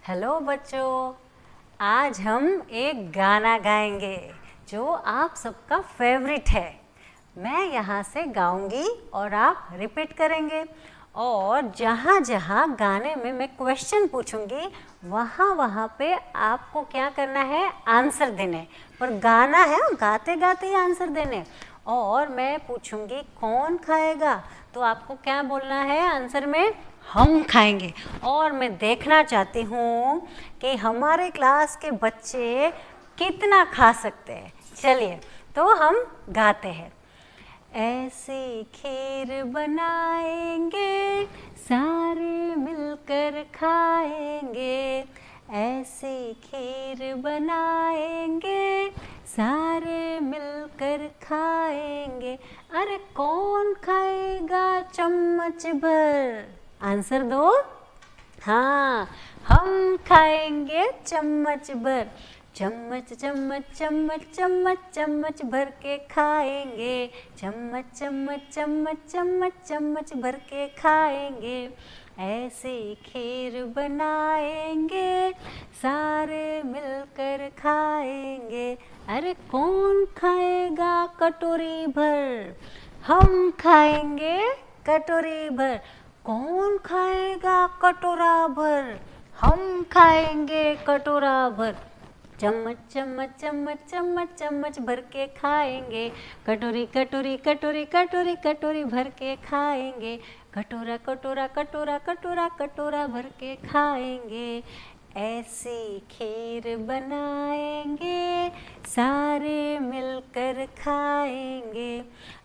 Hello बच्चों, आज हम एक गाना गाएंगे जो आप सबका फेवरेट है। मैं यहाँ से गाऊंगी और आप रिपीट करेंगे और जहाँ जहाँ गाने में मैं क्वेश्चन पूछूंगी वहाँ पे आपको क्या करना है, आंसर देने। पर गाना है, गाते गाते ही आंसर देने। और मैं पूछूंगी कौन खाएगा, तो आपको क्या बोलना है आंसर में, हम खाएंगे। और मैं देखना चाहती हूँ कि हमारे क्लास के बच्चे कितना खा सकते हैं। चलिए तो हम गाते हैं। ऐसी खीर बनाएंगे, सारे मिलकर खाएंगे। ऐसी खीर बनाएंगे, सारे मिलकर खाएंगे। अरे कौन खाएगा चम्मच भर, आंसर दो। हाँ, हम खाएंगे चम्मच भर। चम्मच चम्मच चम्मच चम्मच चम्मच भर के खाएंगे। चम्मच चम्मच चम्मच चम्मच चम्मच भर के खाएंगे। ऐसी खीर बनाएंगे, सारे मिलकर खाएंगे। अरे कौन खाएगा कटोरी भर, हम खाएंगे कटोरी भर। कौन खाएगा कटोरा भर, हम खाएंगे कटोरा भर। चम्मच चम्मच चम्मच चम्मच चम्मच भर के खाएंगे। कटोरी कटोरी कटोरी कटोरी कटोरी भर के खाएंगे। कटोरा कटोरा कटोरा कटोरा कटोरा भर के खाएंगे। ऐसी खीर बनाएंगे, सारे मिलकर खाएंगे।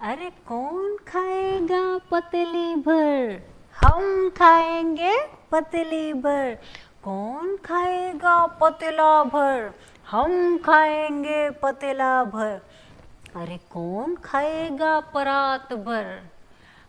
अरे कौन खाएगा पतली भर, हम खाएंगे पतली भर। कौन खाएगा पतला भर, हम खाएंगे पतला भर। अरे कौन खाएगा परात भर,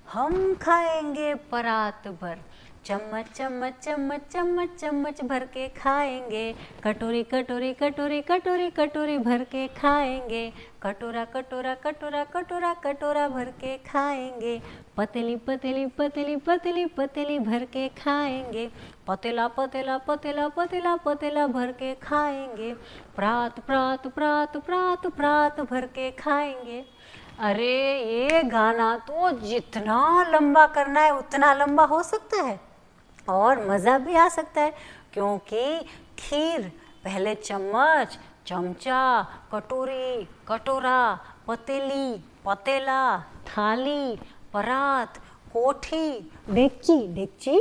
हम खाएंगे परात भर। चम्मच चम्मच चम्मच चम्मच चम्मच भर के खाएंगे। कटोरी कटोरी कटोरी कटोरी कटोरी भर के खाएंगे। कटोरा कटोरा कटोरा कटोरा कटोरा भर के खाएंगे। पतली पतली पतली पतली पतली भर के खाएंगे। पतला पतला पतला पतला पतला भर के खाएंगे। प्रात प्रात प्रात प्रात प्रात भर के खाएंगे। अरे ये गाना तो जितना लंबा करना है उतना लंबा हो सकता है और मज़ा भी आ सकता है, क्योंकि खीर पहले चम्मच, चमचा, कटोरी, कटोरा, पतीली, पतेला, थाली, परात, कोठी, डेगची, डेगची,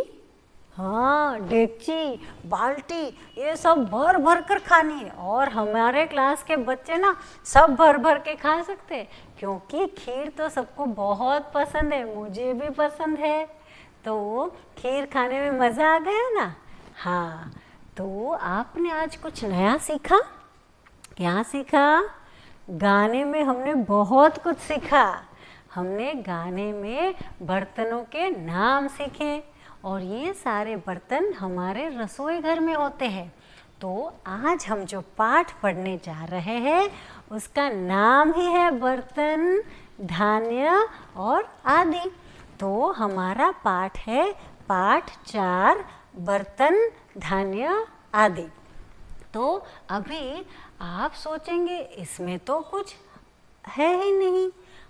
हाँ डेगची, बाल्टी, ये सब भर भर कर खानी है। और हमारे क्लास के बच्चे ना सब भर भर के खा सकते हैं, क्योंकि खीर तो सबको बहुत पसंद है, मुझे भी पसंद है। तो खीर खाने में मज़ा आ गया ना। हाँ, तो आपने आज कुछ नया सीखा। क्या सीखा? गाने में हमने बहुत कुछ सीखा। हमने गाने में बर्तनों के नाम सीखे और ये सारे बर्तन हमारे रसोई घर में होते हैं। तो आज हम जो पाठ पढ़ने जा रहे हैं उसका नाम ही है बर्तन, धान्य और आदि। तो हमारा पाठ है पाठ 4, बर्तन, धान्य, आदि। तो अभी आप सोचेंगे इसमें तो कुछ है ही नहीं,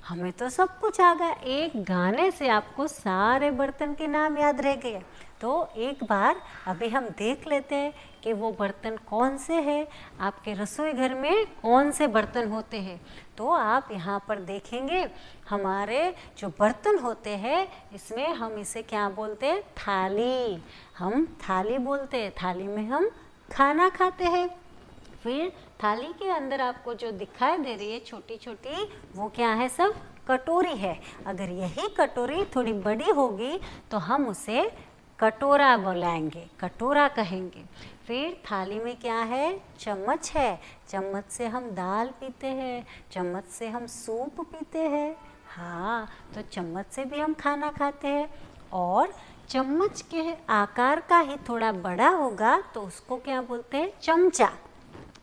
हमें तो सब कुछ आ गया। एक गाने से आपको सारे बर्तन के नाम याद रह गए। तो एक बार अभी हम देख लेते हैं कि वो बर्तन कौन से हैं, आपके रसोई घर में कौन से बर्तन होते हैं। तो आप यहाँ पर देखेंगे हमारे जो बर्तन होते हैं इसमें हम इसे क्या बोलते हैं, थाली। हम थाली बोलते हैं, थाली में हम खाना खाते हैं। फिर थाली के अंदर आपको जो दिखाई दे रही है छोटी छोटी, वो क्या है, सब कटोरी है। अगर यही कटोरी थोड़ी बड़ी होगी तो हम उसे कटोरा बुलाएंगे, कटोरा कहेंगे। फिर थाली में क्या है, चम्मच है। चम्मच से हम दाल पीते हैं, चम्मच से हम सूप पीते हैं। हाँ, तो चम्मच से भी हम खाना खाते हैं। और चम्मच के आकार का ही थोड़ा बड़ा होगा तो उसको क्या बोलते हैं, चमचा,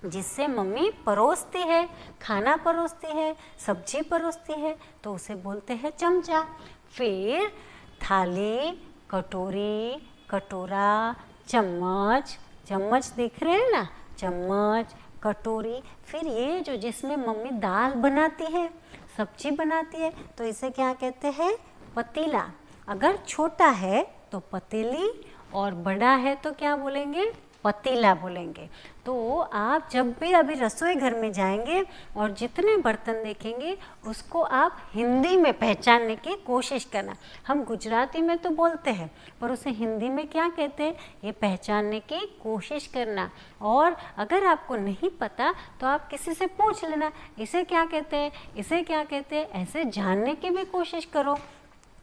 जिससे मम्मी परोसती है, खाना परोसती है, सब्जी परोसती है, तो उसे बोलते हैं चमचा। फिर थाली, कटोरी, कटोरा, चम्मच, चम्मच दिख रहे हैं ना, चम्मच, कटोरी। फिर ये जो जिसमें मम्मी दाल बनाती है, सब्जी बनाती है, तो इसे क्या कहते हैं? पतीला। अगर छोटा है तो पतीली और बड़ा है तो क्या बोलेंगे? पतीला बोलेंगे। तो आप जब भी अभी रसोई घर में जाएंगे और जितने बर्तन देखेंगे उसको आप हिंदी में पहचानने की कोशिश करना। हम गुजराती में तो बोलते हैं पर उसे हिंदी में क्या कहते हैं, ये पहचानने की कोशिश करना। और अगर आपको नहीं पता तो आप किसी से पूछ लेना, इसे क्या कहते हैं, इसे क्या कहते हैं, ऐसे जानने की भी कोशिश करो।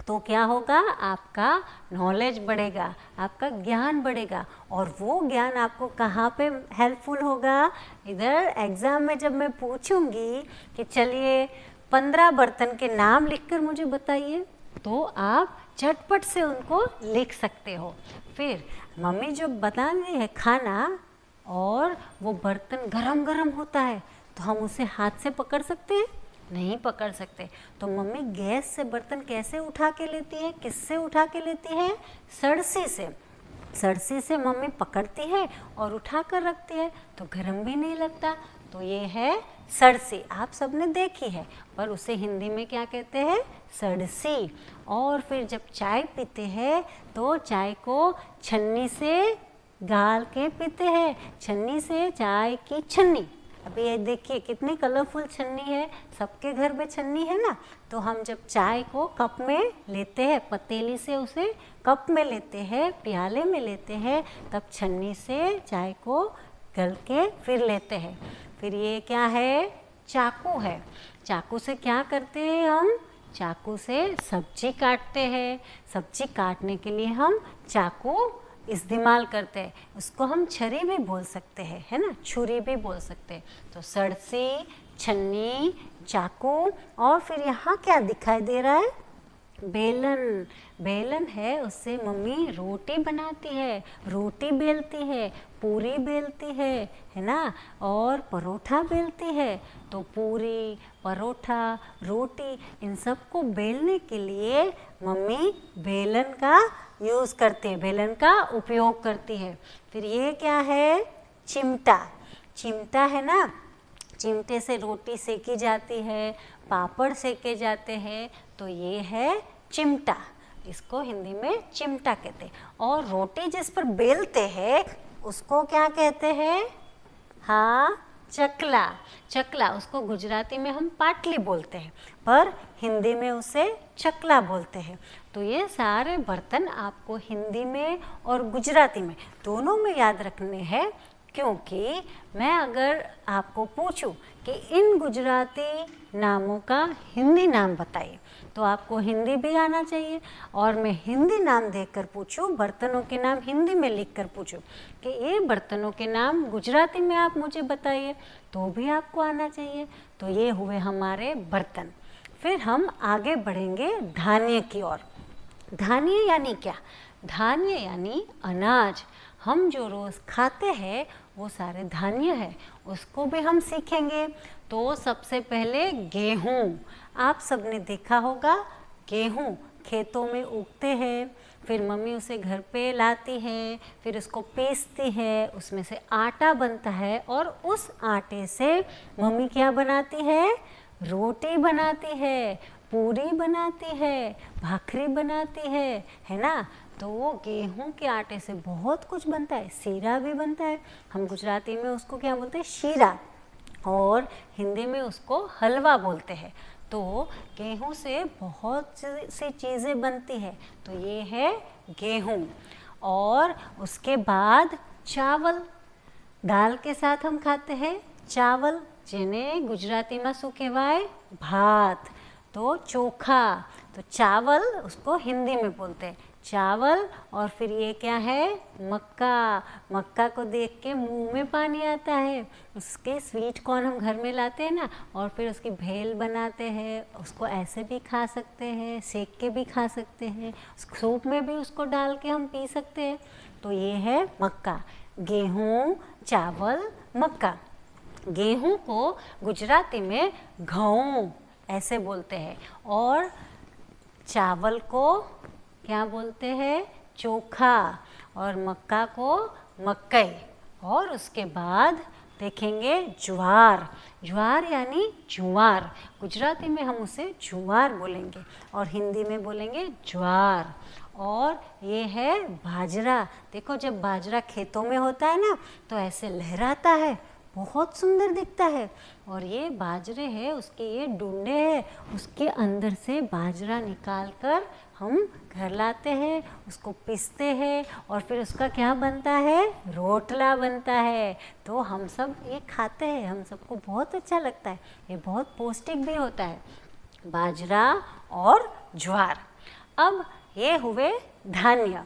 तो क्या होगा? आपका नॉलेज बढ़ेगा, आपका ज्ञान बढ़ेगा। और वो ज्ञान आपको कहाँ पे हेल्पफुल होगा? इधर एग्ज़ाम में जब मैं पूछूंगी कि चलिए 15 बर्तन के नाम लिखकर मुझे बताइए, तो आप झटपट से उनको लिख सकते हो। फिर मम्मी जो बता रही है खाना और वो बर्तन गरम गरम होता है, तो हम उसे हाथ से पकड़ सकते हैं? नहीं पकड़ सकते। तो मम्मी गैस से बर्तन कैसे उठा के लेती है? किससे उठा के लेती है? सड़सी से। सड़सी से मम्मी पकड़ती है और उठा कर रखती है, तो गरम भी नहीं लगता। तो ये है सड़सी। आप सबने देखी है, पर उसे हिंदी में क्या कहते हैं? सड़सी। और फिर जब चाय पीते हैं तो चाय को छन्नी से गाल के पीते हैं, छन्नी से चाय की छन्नी। अभी ये देखिए कितनी कलरफुल छन्नी है, सबके घर में छन्नी है ना। तो हम जब चाय को कप में लेते हैं, पतीली से उसे कप में लेते हैं, प्याले में लेते हैं, तब छन्नी से चाय को गल के फिर लेते हैं। फिर ये क्या है? चाकू है। चाकू से क्या करते हैं हम? चाकू से सब्जी काटते हैं। सब्जी काटने के लिए हम चाकू इस्तेमाल करते हैं। उसको हम छरी भी बोल सकते हैं, है ना, छुरी भी बोल सकते हैं। तो सड़सी, छन्नी, चाकू। और फिर यहाँ क्या दिखाई दे रहा है? बेलन। बेलन है, उससे मम्मी रोटी बनाती है, रोटी बेलती है, पूरी बेलती है ना, और परोठा बेलती है। तो पूरी, परोठा, रोटी, इन सब को बेलने के लिए मम्मी बेलन का यूज़ करती है, बेलन का उपयोग करती है। फिर ये क्या है? चिमटा। चिमटा है ना, चिमटे से रोटी सेकी जाती है, पापड़ सेके जाते हैं, तो ये है चिमटा। इसको हिंदी में चिमटा कहते हैं। और रोटी जिस पर बेलते हैं उसको क्या कहते हैं? हाँ, चकला। चकला, उसको गुजराती में हम पाटली बोलते हैं, पर हिंदी में उसे चकला बोलते हैं। तो ये सारे बर्तन आपको हिंदी में और गुजराती में दोनों में याद रखने हैं, क्योंकि मैं अगर आपको पूछूं कि इन गुजराती नामों का हिंदी नाम बताइए, तो आपको हिंदी भी आना चाहिए। और मैं हिंदी नाम देखकर पूछूं, बर्तनों के नाम हिंदी में लिखकर पूछूं कि ये बर्तनों के नाम गुजराती में आप मुझे बताइए, तो भी आपको आना चाहिए। तो ये हुए हमारे बर्तन। फिर हम आगे बढ़ेंगे धान्य की ओर। धान्य यानी क्या? धान्य यानी अनाज। हम जो रोज़ खाते हैं वो सारे धान्य है, उसको भी हम सीखेंगे। तो सबसे पहले गेहूँ। आप सबने देखा होगा, गेहूँ खेतों में उगते हैं, फिर मम्मी उसे घर पे लाती है, फिर उसको पीसती है, उसमें से आटा बनता है, और उस आटे से मम्मी क्या बनाती है? रोटी बनाती है, पूरी बनाती है, भाखरी बनाती है ना। तो वो गेहूं के आटे से बहुत कुछ बनता है, शीरा भी बनता है। हम गुजराती में उसको क्या बोलते हैं? शीरा। और हिंदी में उसको हलवा बोलते हैं। तो गेहूं से बहुत सी चीज़ें बनती है। तो ये है गेहूं। और उसके बाद चावल, दाल के साथ हम खाते हैं चावल, जिन्हें गुजराती में શું કહેવાય? भात। तो चोखा, तो चावल उसको हिंदी में बोलते हैं चावल। और फिर ये क्या है? मक्का। मक्का को देख के मुंह में पानी आता है। उसके स्वीट कॉर्न हम घर में लाते हैं ना, और फिर उसकी भेल बनाते हैं, उसको ऐसे भी खा सकते हैं, सेक के भी खा सकते हैं, सूप में भी उसको डाल के हम पी सकते हैं। तो ये है मक्का। गेहूँ, चावल, मक्का। गेहूँ को गुजराती में घऊं ऐसे बोलते हैं, और चावल को क्या बोलते हैं? चोखा, और मक्का को मकई और उसके बाद देखेंगे ज्वार। ज्वार यानी जुआर, गुजराती में हम उसे जुआर बोलेंगे और हिंदी में बोलेंगे ज्वार। और ये है बाजरा। देखो जब बाजरा खेतों में होता है ना तो ऐसे लहराता है, बहुत सुंदर दिखता है। और ये बाजरे हैं, उसके ये डूंडे हैं, उसके अंदर से बाजरा निकाल कर हम घर लाते हैं, उसको पीसते हैं और फिर उसका क्या बनता है, रोटला बनता है। तो हम सब ये खाते हैं, हम सबको बहुत अच्छा लगता है, ये बहुत पौष्टिक भी होता है, बाजरा और ज्वार। अब ये हुए धान्य,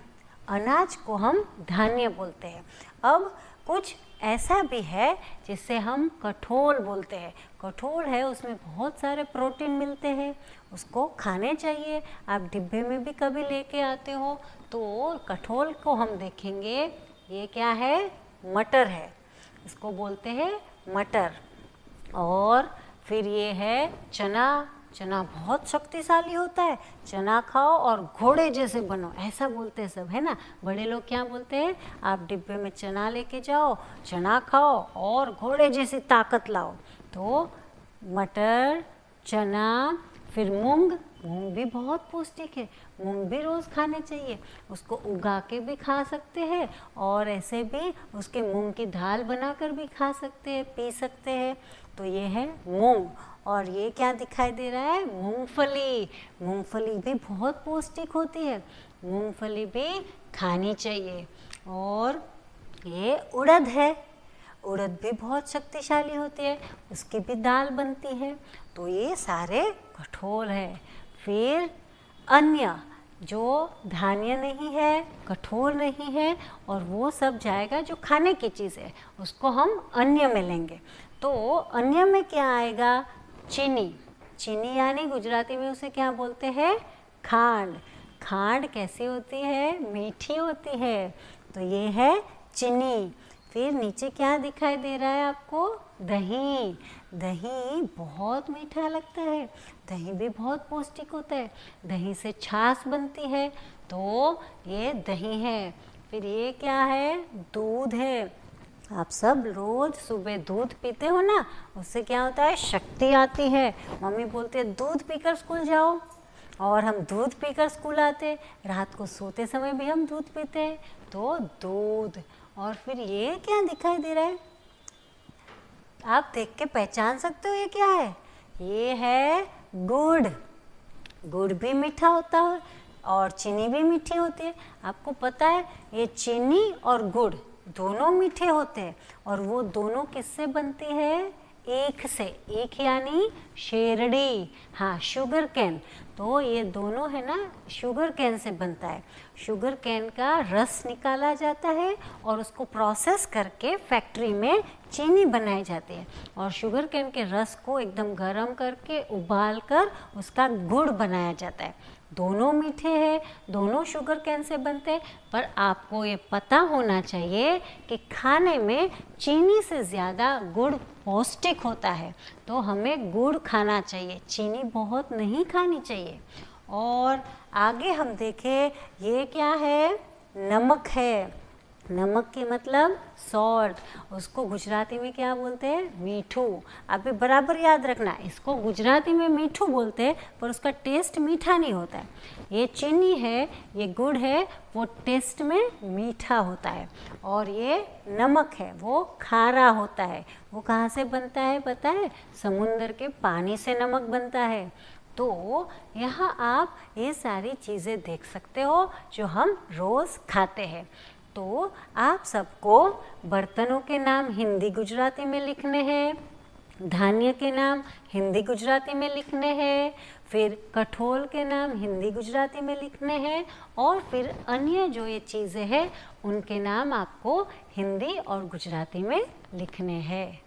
अनाज को हम धान्य बोलते हैं। अब कुछ ऐसा भी है जिसे हम कठोल बोलते हैं। कठोल है, उसमें बहुत सारे प्रोटीन मिलते हैं, उसको खाने चाहिए। आप डिब्बे में भी कभी लेके आते हो तो कठोल को हम देखेंगे, ये क्या है, मटर है, इसको बोलते हैं मटर। और फिर ये है चना। चना बहुत शक्तिशाली होता है, चना खाओ और घोड़े जैसे बनो, ऐसा बोलते हैं सब, है ना। बड़े लोग क्या बोलते हैं, आप डिब्बे में चना लेके जाओ, चना खाओ और घोड़े जैसी ताकत लाओ। तो मटर, चना, फिर मूंग। मूंग भी बहुत पौष्टिक है, मूंग भी रोज़ खाने चाहिए, उसको उगा के भी खा सकते हैं और ऐसे भी उसके मूंग की दाल बनाकर भी खा सकते हैं, पी सकते हैं। तो ये है मूंग। और ये क्या दिखाई दे रहा है, मूंगफली। मूंगफली भी बहुत पौष्टिक होती है, मूंगफली भी खानी चाहिए। और ये उड़द है, उड़द भी बहुत शक्तिशाली होती है, उसकी भी दाल बनती है। तो ये सारे कठोल है। फिर अन्य जो धान्य नहीं है, कठोल नहीं है, और वो सब जाएगा जो खाने की चीज़ है, उसको हम अन्य में लेंगे। तो अन्य में क्या आएगा, चीनी। चीनी यानी गुजराती में उसे क्या बोलते हैं, खांड। खांड कैसी होती है, मीठी होती है, तो ये है चीनी। फिर नीचे क्या दिखाई दे रहा है आपको, दही। दही बहुत मीठा लगता है, दही भी बहुत पौष्टिक होता है, दही से छाछ बनती है, तो ये दही है। फिर ये क्या है, दूध है। आप सब रोज़ सुबह दूध पीते हो ना, उससे क्या होता है, शक्ति आती है। मम्मी बोलती है दूध पीकर स्कूल जाओ, और हम दूध पीकर स्कूल आते, रात को सोते समय भी हम दूध पीते हैं, तो दूध। और फिर ये क्या दिखाई दे रहा है, आप देख के पहचान सकते हो ये क्या है, ये है गुड़। गुड़ भी मीठा होता है और चीनी भी मीठी होती है। आपको पता है ये चीनी और गुड़ दोनों मीठे होते हैं, और वो दोनों किससे बनती है, ईख से। ईख यानी शेरड़ी, हाँ, शुगर कैन। तो ये दोनों है ना, शुगर कैन से बनता है। शुगर कैन का रस निकाला जाता है और उसको प्रोसेस करके फैक्ट्री में चीनी बनाई जाती है, और शुगर कैन के रस को एकदम गर्म करके उबाल कर उसका गुड़ बनाया जाता है। दोनों मीठे हैं, दोनों शुगर कैन से बनते हैं, पर आपको ये पता होना चाहिए कि खाने में चीनी से ज़्यादा गुड़ पौष्टिक होता है, तो हमें गुड़ खाना चाहिए, चीनी बहुत नहीं खानी चाहिए। और आगे हम देखें, ये क्या है, नमक है। नमक की मतलब सॉल्ट, उसको गुजराती में क्या बोलते हैं, मीठू। अभी बराबर याद रखना, इसको गुजराती में मीठू बोलते हैं, पर उसका टेस्ट मीठा नहीं होता है। ये चीनी है, ये गुड़ है, वो टेस्ट में मीठा होता है, और ये नमक है, वो खारा होता है। वो कहाँ से बनता है पता है, समुंदर के पानी से नमक बनता है। तो यहाँ आप ये सारी चीज़ें देख सकते हो जो हम रोज़ खाते हैं। तो आप सबको बर्तनों के नाम हिंदी गुजराती में लिखने हैं, धान्य के नाम हिंदी गुजराती में लिखने हैं, फिर कठोल के नाम हिंदी गुजराती में लिखने हैं, और फिर अन्य जो ये चीज़ें हैं उनके नाम आपको हिंदी और गुजराती में लिखने हैं।